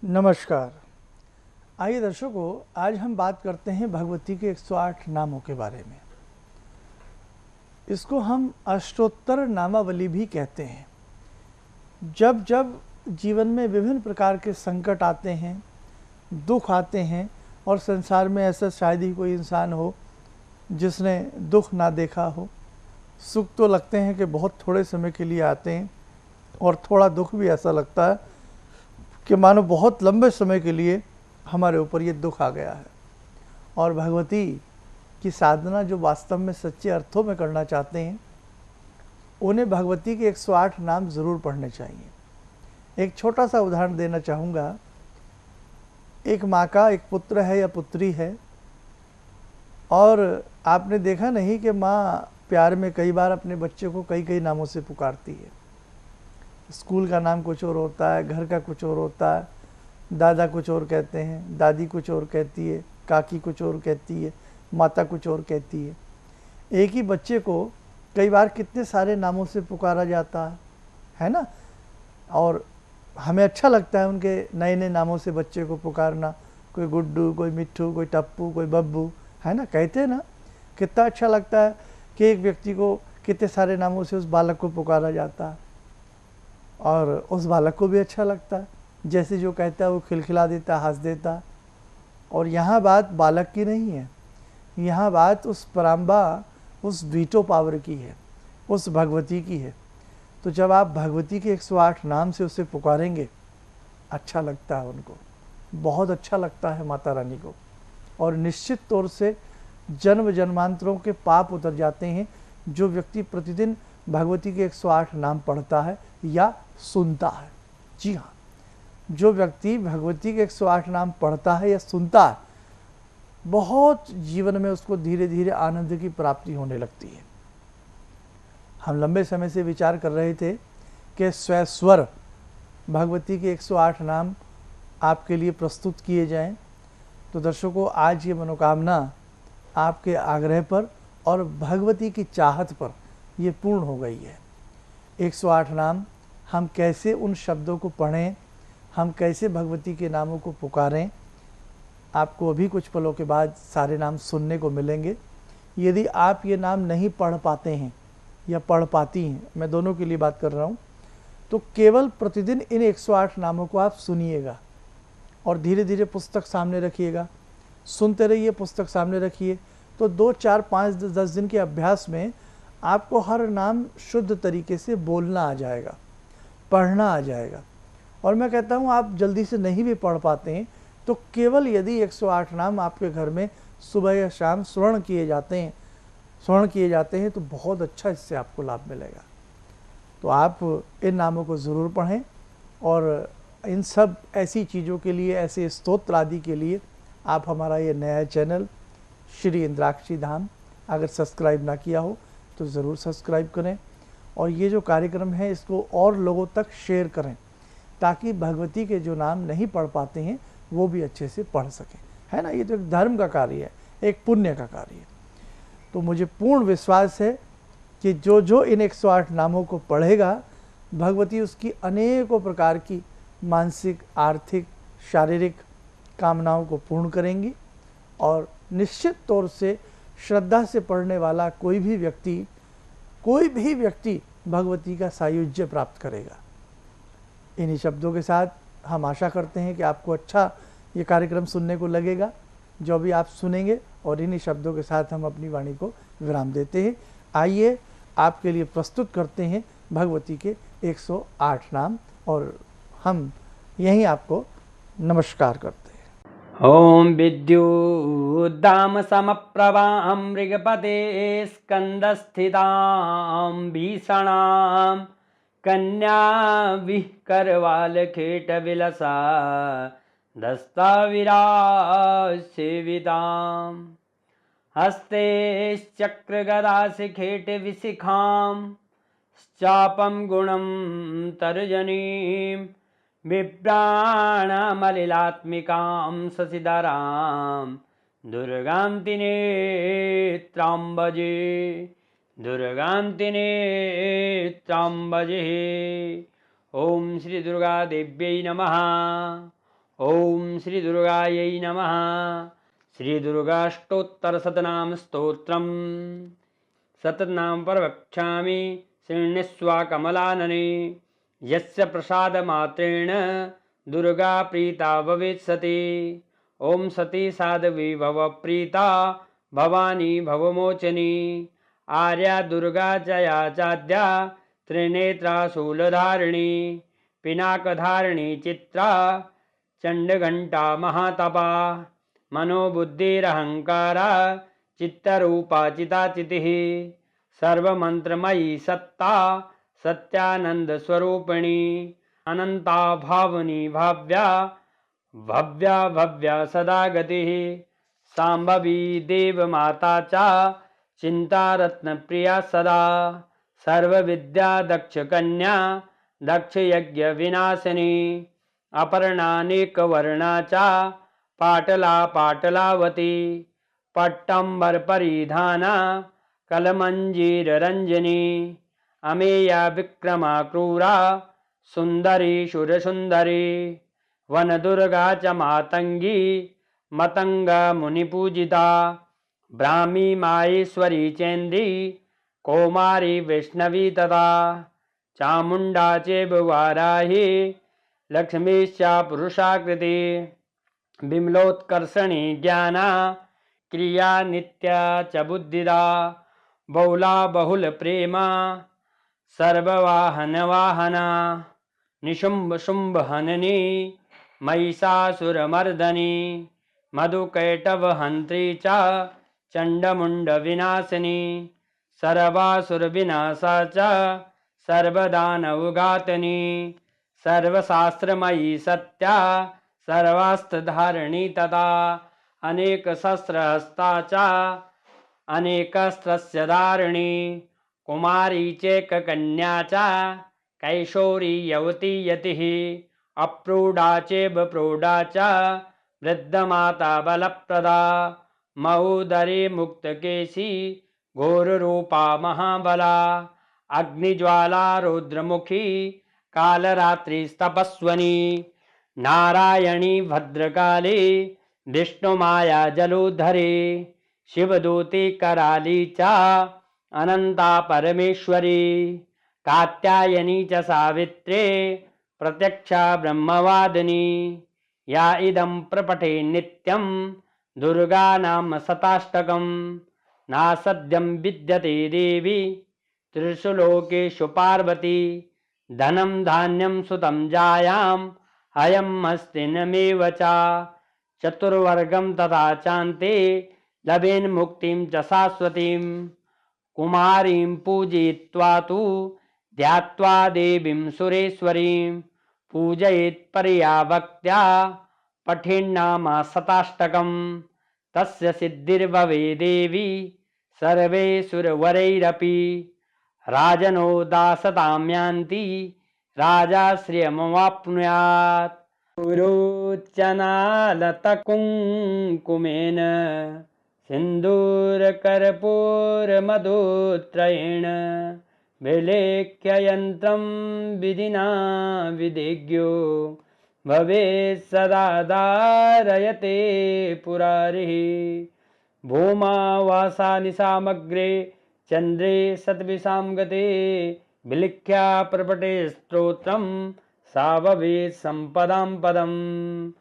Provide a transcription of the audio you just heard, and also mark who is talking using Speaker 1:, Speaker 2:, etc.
Speaker 1: नमस्कार। आइए दर्शकों, आज हम बात करते हैं भगवती के 108 नामों के बारे में। इसको हम अष्टोत्तर नामावली भी कहते हैं। जब जब जीवन में विभिन्न प्रकार के संकट आते हैं, दुख आते हैं, और संसार में ऐसा शायद ही कोई इंसान हो जिसने दुख ना देखा हो। सुख तो लगते हैं कि बहुत थोड़े समय के लिए आते हैं, और थोड़ा दुख भी ऐसा लगता है कि मानो बहुत लंबे समय के लिए हमारे ऊपर ये दुख आ गया है। और भगवती की साधना जो वास्तव में सच्चे अर्थों में करना चाहते हैं, उन्हें भगवती के 108 नाम ज़रूर पढ़ने चाहिए। एक छोटा सा उदाहरण देना चाहूँगा। एक माँ का एक पुत्र है या पुत्री है, और आपने देखा नहीं कि माँ प्यार में कई बार अपने बच्चे को कई कई नामों से पुकारती है। स्कूल का नाम कुछ और होता है, घर का कुछ और होता है, दादा कुछ और कहते हैं, दादी कुछ और कहती है, काकी कुछ और कहती है, माता कुछ और कहती है। एक ही बच्चे को कई बार कितने सारे नामों से पुकारा जाता है ना। और हमें अच्छा लगता है उनके नए नए नामों से बच्चे को पुकारना। कोई गुड्डू, कोई मिट्ठू, कोई टप्पू, कोई बब्बू, है ना, कहते हैं ना। कितना अच्छा लगता है कि एक व्यक्ति को कितने सारे नामों से उस बालक को पुकारा जाता है, और उस बालक को भी अच्छा लगता है। जैसे जो कहता है वो खिलखिला देता है, हंस देता है। और यहाँ बात बालक की नहीं है, यहाँ बात उस पराम्बा, उस वीटो पावर की है, उस भगवती की है। तो जब आप भगवती के 108 नाम से उसे पुकारेंगे, अच्छा लगता है उनको, बहुत अच्छा लगता है माता रानी को। और निश्चित तौर से जन्म जन्मांतरों के पाप उतर जाते हैं जो व्यक्ति प्रतिदिन भगवती के 108 नाम पढ़ता है या सुनता है। जी हाँ, जो व्यक्ति भगवती के 108 नाम पढ़ता है या सुनता है, बहुत जीवन में उसको धीरे धीरे आनंद की प्राप्ति होने लगती है। हम लंबे समय से विचार कर रहे थे कि स्वैस्वर भगवती के 108 नाम आपके लिए प्रस्तुत किए जाएं। तो दर्शकों, आज ये मनोकामना आपके आग्रह पर और भगवती की चाहत पर ये पूर्ण हो गई है। 108 नाम हम कैसे उन शब्दों को पढ़ें, हम कैसे भगवती के नामों को पुकारें, आपको अभी कुछ पलों के बाद सारे नाम सुनने को मिलेंगे। यदि आप ये नाम नहीं पढ़ पाते हैं या पढ़ पाती हैं, मैं दोनों के लिए बात कर रहा हूँ, तो केवल प्रतिदिन इन 108 नामों को आप सुनिएगा और धीरे धीरे पुस्तक सामने रखिएगा, सुनते रहिए, पुस्तक सामने रखिए। तो 2, 4, 5, 10 दिन के अभ्यास में आपको हर नाम शुद्ध तरीके से बोलना आ जाएगा, पढ़ना आ जाएगा। और मैं कहता हूँ, आप जल्दी से नहीं भी पढ़ पाते हैं तो केवल यदि 108 नाम आपके घर में सुबह या शाम स्मरण किए जाते हैं तो बहुत अच्छा इससे आपको लाभ मिलेगा। तो आप इन नामों को ज़रूर पढ़ें। और इन सब ऐसी चीज़ों के लिए, ऐसे स्तोत्र आदि के लिए आप हमारा ये नया चैनल श्री इंद्राक्षी धाम अगर सब्सक्राइब ना किया हो तो ज़रूर सब्सक्राइब करें। और ये जो कार्यक्रम है इसको और लोगों तक शेयर करें, ताकि भगवती के जो नाम नहीं पढ़ पाते हैं वो भी अच्छे से पढ़ सकें, है ना। ये तो एक धर्म का कार्य है, एक पुण्य का कार्य है। तो मुझे पूर्ण विश्वास है कि जो जो इन 108 नामों को पढ़ेगा, भगवती उसकी अनेकों प्रकार की मानसिक, आर्थिक, शारीरिक कामनाओं को पूर्ण करेंगी। और निश्चित तौर से श्रद्धा से पढ़ने वाला कोई भी व्यक्ति भगवती का सायुज्य प्राप्त करेगा। इन्हीं शब्दों के साथ हम आशा करते हैं कि आपको अच्छा ये कार्यक्रम सुनने को लगेगा जो भी आप सुनेंगे। और इन्हीं शब्दों के साथ हम अपनी वाणी को विराम देते हैं। आइए आपके लिए प्रस्तुत करते हैं भगवती के 108 नाम, और हम यहीं आपको नमस्कार करते हैं।
Speaker 2: ॐ विद्युद्दाम समप्रभां मृगपते स्कन्दस्थितां भीषणां कन्या विहकरवालखेटविलसा दस्ताविरासेवितां हस्ते चक्रगदाशिखेटविशिखां चापं गुणं तर्जनीं बिभ्राणामलिलात्मिकां शशिधरां दुर्गां तिनेत्रां भजे, दुर्गां तिनेत्रां भजे। ॐ श्री दुर्गा देव्यै नमः। ओम श्री दुर्गायै नमः। श्री दुर्गाष्टोत्तरशतनाम स्तोत्रम् शतनाम प्रवक्ष्यामि शृण्वस्व कमलानने। यस्य प्रसादमात्रेण दुर्गा प्रीता भविष्यति। ओम सती साध्वी भव प्रीता भवानी भवमोचनी। आर्या दुर्गा जया चाद्या त्रिनेत्रा शूलधारिणी। पिनाकधारिणी चित्रा चंडघंटा महातपा। मनोबुद्धिरहंकारा चित्तरूपा चिताचितिः। सर्वमंत्रमयी सत्ता सत्यानंद स्वरूपिणी। अनंता भावनी भाव्या भव्या भव्या सदा गतिः। सांभवी देवमाता च चिंता रत्न प्रिया सदा। सर्वविद्या दक्ष कन्या दक्ष यज्ञ विनाशिनी। अपर्णानेक वर्णा च पाटला पाटलावती। पट्टंबर परिधाना कलमंजीर रंजनी। अमेया विक्रमा क्रूरा सुंदरी शुरसुंदरी। वन दुर्गा च मातंगी मतंगा मुनिपूजिता। ब्राह्मी माहेश्वरी चेन्द्री कौमारी वैष्णवी तथा। चामुंडा चैव वाराही लक्ष्मीश्च पुरुषाकृति। विमलोत्कर्षणी ज्ञाना क्रिया नित्या च बुद्धिदा। बहुला बहुल प्रेमा सर्ववाहन वाहना। निशुंभ शुंभ हननी महिषासुरमर्दनी। मधुकैटभ हंत्री च चंडमुंड विनाशिनी। सर्वासुर विनाशा च सर्वदानवघातिनी। सर्वशास्त्रमयी सत्या सर्वास्त्रधारिणी तथा। अनेक शस्त्रहस्ता च अनेकस्त्रस्य धारिणी। कुमारी चैककन्या च कैशोरी यवती यतिः। अप्रूढा चैव प्रौढा च वृद्धमाता बलप्रदा। महोदरी मुक्तकेशी घोररूपा महाबला। अग्निज्वाला रौद्रमुखी कालरात्रिस्तपस्वनी। नारायणी भद्रकाली विष्णुमाया जलोधरी। शिवदूती कराली च अनंता परमेश्वरी। कात्यायनी च सावित्रे प्रत्यक्षा ब्रह्मवादिनी। या इदं प्रपठे नित्यं दुर्गा नाम शताष्टकं। नासद्यं विद्यते देवी त्रिषु लोकेषु पार्वती। धनं धान्यं सुतं जायाम् अयं हस्तिनमेव च। चतुर्वर्गं तथा चान्ते लभेन् मुक्तिं च शाश्वतीं। कुमारीं पूजयित्वा तु ध्यात्वा देवीं सुरेश्वरीं। पूजयेत् परया भक्त्या पठेन्नाम शताष्टकम्। तस्य सिद्धिर्भवे देवी सर्वैर्वरैरपि। राजनो दासतां यान्ति राजाश्रियमवाप्नुयात्। पुरोचनालतकुङ्कुमेन सिन्दूरकर्पूरमधुत्रयेण। विलेख्य यन्त्रं विधिना विधिज्ञो भवेत् सदा धारयते पुरारिः। भूमावासानि सामग्रे चन्द्रे सतविशां गते। विलिख्या प्रपटे स्तोत्रं सा भवेत् सम्पदां पदम्।